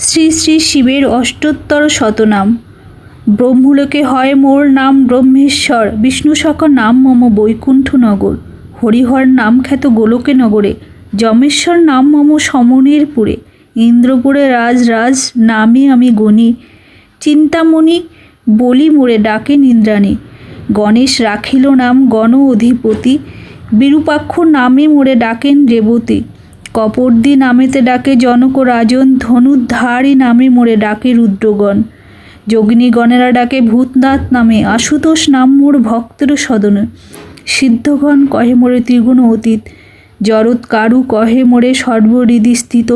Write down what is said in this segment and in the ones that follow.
শ্রী শ্রী শিবের অষ্টোত্তর শতনাম। ব্রহ্মলোকে হয় মোর নাম ব্রহ্মেশ্বর, বিষ্ণু সখ নাম মম বৈকুণ্ঠনগর। হরিহর নাম খ্যাত গোলকে নগরে, যমেশ্বর নাম মম সমনের পুরে। ইন্দ্রপুরে রাজ রাজ নামে আমি গণি, চিন্তামণি বলি মোরে ডাকেন ইন্দ্রাণী। গণেশ রাখিল নাম গণ অধিপতি, বিরূপাক্ষ নামে মোরে ডাকেন রেবতী। কপর্দি নামেতে ডাকে জনক রাজন, ধনুর্ধারী নামে মোরে ডাকে রুদ্রগণ। যোগিনীগণেরা ডাকে ভূতনাথ নামে, আশুতোষ নাম মোর ভক্তের সদনে। সিদ্ধগণ কহে মোরে ত্রিগুণ অতীত, জরৎ কারু কহে মোরে সর্বহৃদি স্থিত।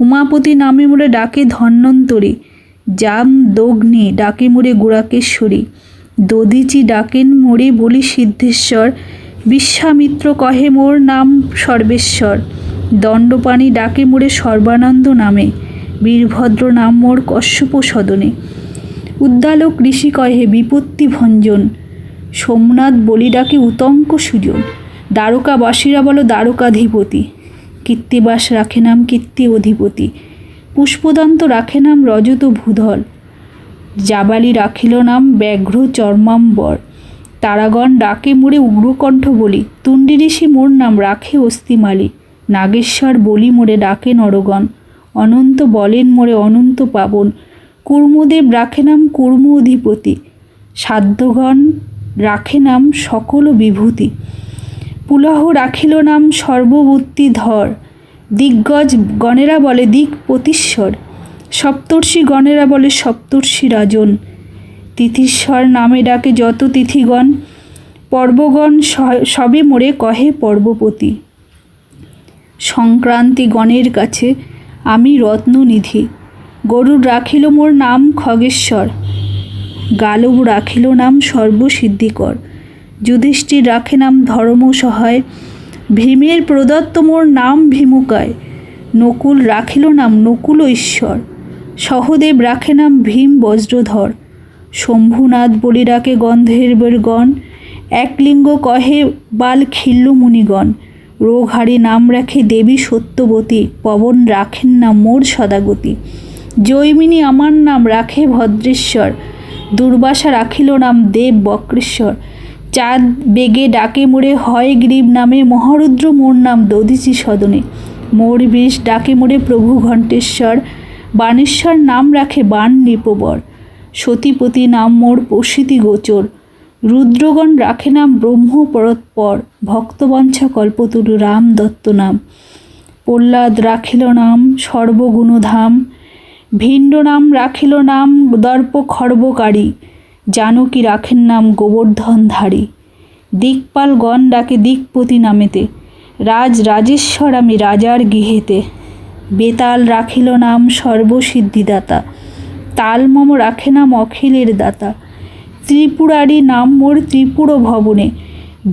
উমাপতি নামে মোরে ডাকে ধন্বন্তরী, জাম দগ্নি ডাকে মোরে গুড়াকেশ্বরী। দধিচি ডাকেন মোরে বলি সিদ্ধেশ্বর, বিশ্বামিত্র কহে মোর নাম সর্বেশ্বর। দণ্ডপাণি ডাকে মোরে সর্বানন্দ নামে, বীরভদ্র নাম মোর কশ্যপ সদনে। উদ্দালক ঋষি কহে বিপত্তি ভঞ্জন, সোমনাথ বলি ডাকে উতঙ্ক সুজন। দ্বারকাবাসীরা বলো দ্বারকাধিপতি, কীর্তিবাস রাখে নাম কীর্তি অধিপতি। পুষ্পদন্ত রাখে নাম রজত ভূধর, জাবালি রাখিল নাম ব্যাঘ্র চর্মাম্বর। তারাগণ ডাকে মোরে উগ্রকণ্ঠ বলি, তুণ্ডী ঋষি মোর নাম রাখে অস্থিমালি। নাগেশ্বর বলি মোরে ডাকে নরগণ, অনন্ত বলেন মোরে অনন্ত পাবন। কুর্মদেব রাখে নাম কুর্ম অধিপতি, সাধ্যগণ রাখে নাম সকল বিভূতি। পুলহ রাখিল নাম সর্ববর্তী ধর, দিগ্গজ গণেরা বলে দিকপতীশ্বর। সপ্তর্ষি গণেরা বলে সপ্তর্ষি রাজন, তিথিশ্বর নামে ডাকে যত তিথিগণ। পর্বগণ সবে মোরে কহে পর্বপতি, সংক্রান্তি গণের কাছে আমি রত্ননিধি। গরুর রাখিল মোর নাম খগেশ্বর, গালব রাখিল নাম সর্বসিদ্ধিকর। যুধিষ্ঠির রাখে নাম ধর্ম সহায়, ভীমের প্রদত্ত মোর নাম ভীমকায়। নকুল রাখিল নাম নকুল ঈশ্বর, সহদেব রাখে নাম ভীম বজ্রধর। শম্ভুনাথ বলি ডাকে গন্ধর্বের গণ, একলিঙ্গ কহে বাল খিল্ল মুনিগণ। রোগহারি নাম রাখে দেবী সত্যবতী, পবন রাখেন নাম মোর সদাগতি। জৈমিনী আমার নাম রাখে ভদ্রেশ্বর, দুর্বাসা রাখিল নাম দেব বক্রেশ্বর। চাঁদ বেগে ডাকে মোরে হয় গ্রীব নামে, মহারুদ্র মোর নাম দধিচি সদনে। মোর বিষ ডাকে মোরে প্রভু ঘণ্টেশ্বর, বাণেশ্বর নাম রাখে বাণ নৃপবর। সতীপতি নাম মোর প্রসিতি গোচর, রুদ্রগণ রাখে নাম ব্রহ্ম পরৎপর। ভক্তবঞ্ছা কল্পতরু রাম দত্ত নাম, প্রহ্লাদ রাখিল নাম সর্বগুণধাম। ভিণ্ড নাম রাখিল নাম দর্প খর্বকারী, জানকী রাখেন নাম গোবর্ধনধারী। দিকপালগণ ডাকে দিকপতি নামেতে, রাজেশ্বর আমি রাজার গৃহেতে। বেতাল রাখিল নাম সর্বসিদ্ধিদাতা, তালমম রাখে নাম অখিলের দাতা। ত্রিপুরারি নাম মোর ত্রিপুর ভবনে,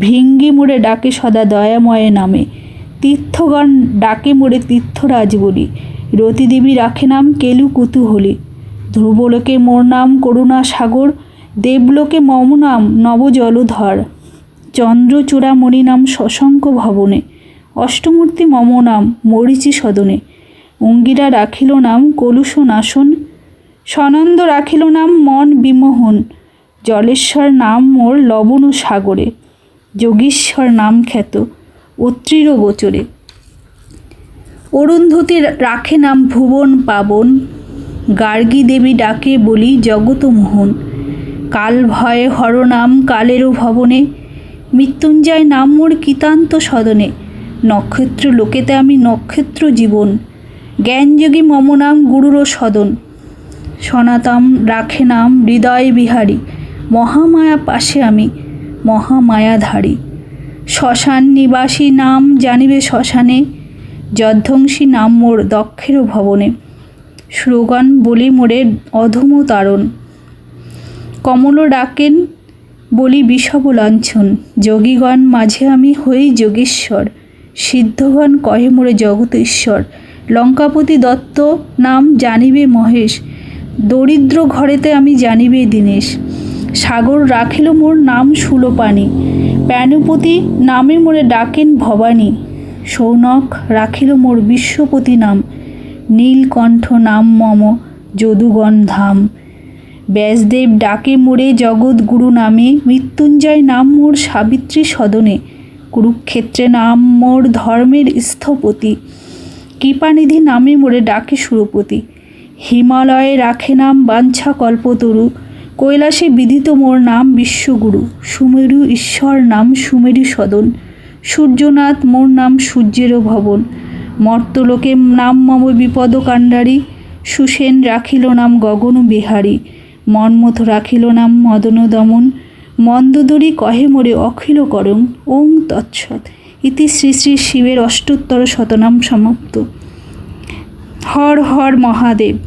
ভৃঙ্গি মোরে ডাকে সদা দয়াময় নামে। তীর্থগণ ডাকে মোরে তীর্থরাজ বলি, রতিদেবী রাখে নাম কেলু কুতূহলী। ধ্রুবলোকে মোর নাম করুণা সাগর, দেবলোকে মম নাম নবজলধর। চন্দ্রচূড়ামণি নাম শশঙ্ক ভবনে, অষ্টমূর্তি মম নাম মরীচি সদনে। অঙ্গিরা রাখিল নাম কলুষ নাশন, সনন্দ রাখিল নাম মন বিমোহন। জলেশ্বর নাম মোর লবণ সাগরে, যোগীশ্বর নাম খ্যাত অত্রির গোচরে। অরুন্ধতী রাখে নাম ভুবন পাবন, গার্গী দেবী ডাকে বলি জগত মোহন। কাল ভয়ে হর নাম কালেরও ভবনে, মৃত্যুঞ্জয় নাম মোর কৃতান্ত সদনে। নক্ষত্র লোকেতে আমি নক্ষত্র জীবন, জ্ঞানযোগী মম নাম গুরুর সদন। সনাতন রাখে নাম হৃদয় বিহারী, মহামায়া পাশে আমি মহামায়াধারী। শ্মশান নিবাসী নাম জানিবে শ্মশানে, যধ্বংসী নাম মোর দক্ষের ভবনে। শ্লোগান বলি মোরে অধম তারণ, কমল ডাকেন বলি বিষব লাঞ্ছন। যোগীগণ মাঝে আমি হই যোগেশ্বর, সিদ্ধগণ কহে মোরে জগত ঈশ্বর। লঙ্কাপতি দত্ত নাম জানিবে মহেশ, দরিদ্র ঘরেতে আমি জানিবে দীনেশ। সাগর রাখিল মোর নাম শূলপাণি, প্যানুপতি নামে মোরে ডাকেন ভবানী। সৌনক রাখিল মোর বিশ্বপতি নাম, নীলকণ্ঠ নাম মম যদুগণ ধাম। ব্যাসদেব ডাকে মোরে জগৎগুরু নামে, মৃত্যুঞ্জয় নাম মোর সাবিত্রী সদনে। কুরুক্ষেত্রে নাম মোর ধর্মের স্থপতি, কৃপানিধি নামে মোরে ডাকে সুরপতি। হিমালয়ে রাখে নাম বাঞ্ছা কল্পতরু, কৈলাসে বিদিত মোর নাম বিশ্বগুরু। সুমেরু ঈশ্বর নাম সুমেরু সদন, সূর্যনাথ মোর নাম সূর্যেরও ভবন। মর্তলোকে নাম মম বিপদ কাণ্ডারী, সুসেন রাখিল নাম গগন বিহারী। মন্মথ রাখিল নাম মদন দমন, মন্দোদরী কহে মোরে অখিল করণ। ওং তৎসৎ। ইতি শ্রী শ্রী শিবের অষ্টোত্তর শতনাম সমাপ্ত। হর হর মহাদেব।